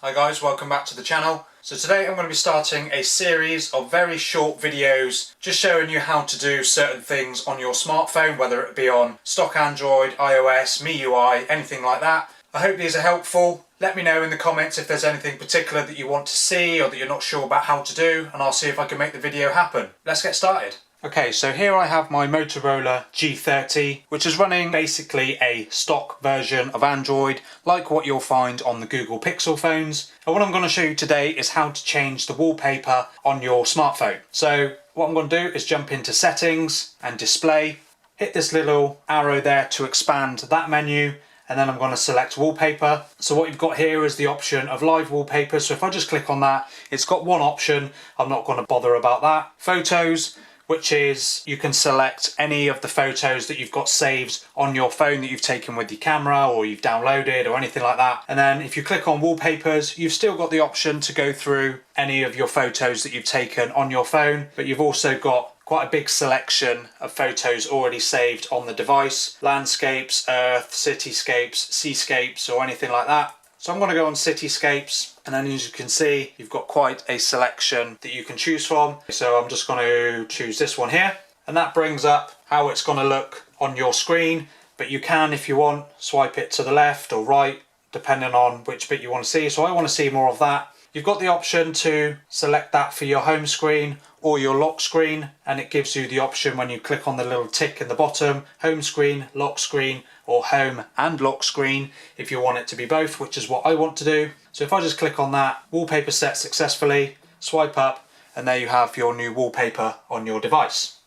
Hi guys, welcome back to the channel. So today I'm going to be starting a series of very short videos just showing you how to do certain things on your smartphone, whether it be on stock Android, iOS, MIUI, anything like that. I hope these are helpful. Let me know in the comments if there's anything particular that you want to see or that you're not sure about how to do, and I'll see if I can make the video happen. Let's get started. Okay, so here I have my Motorola G30, which is running basically a stock version of Android, like what you'll find on the Google Pixel phones. And what I'm going to show you today is how to change the wallpaper on your smartphone. So what I'm going to do is jump into Settings and Display, hit this little arrow there to expand that menu, and then I'm going to select Wallpaper. So what you've got here is the option of Live Wallpaper. So if I just click on that, it's got one option. I'm not going to bother about that. Photos, which is you can select any of the photos that you've got saved on your phone that you've taken with your camera or you've downloaded or anything like that. And then if you click on Wallpapers, you've still got the option to go through any of your photos that you've taken on your phone, but you've also got quite a big selection of photos already saved on the device. Landscapes, earth, cityscapes, seascapes, or anything like that. So I'm going to go on Cityscapes, and then as you can see, you've got quite a selection that you can choose from. So I'm just going to choose this one here, and that brings up how it's going to look on your screen. But you can, if you want, swipe it to the left or right, depending on which bit you want to see. So I want to see more of that. You've got the option to select that for your home screen or your lock screen, and it gives you the option when you click on the little tick in the bottom, home screen, lock screen, or home and lock screen if you want it to be both, which is what I want to do. So if I just click on that, wallpaper set successfully, swipe up, and there you have your new wallpaper on your device.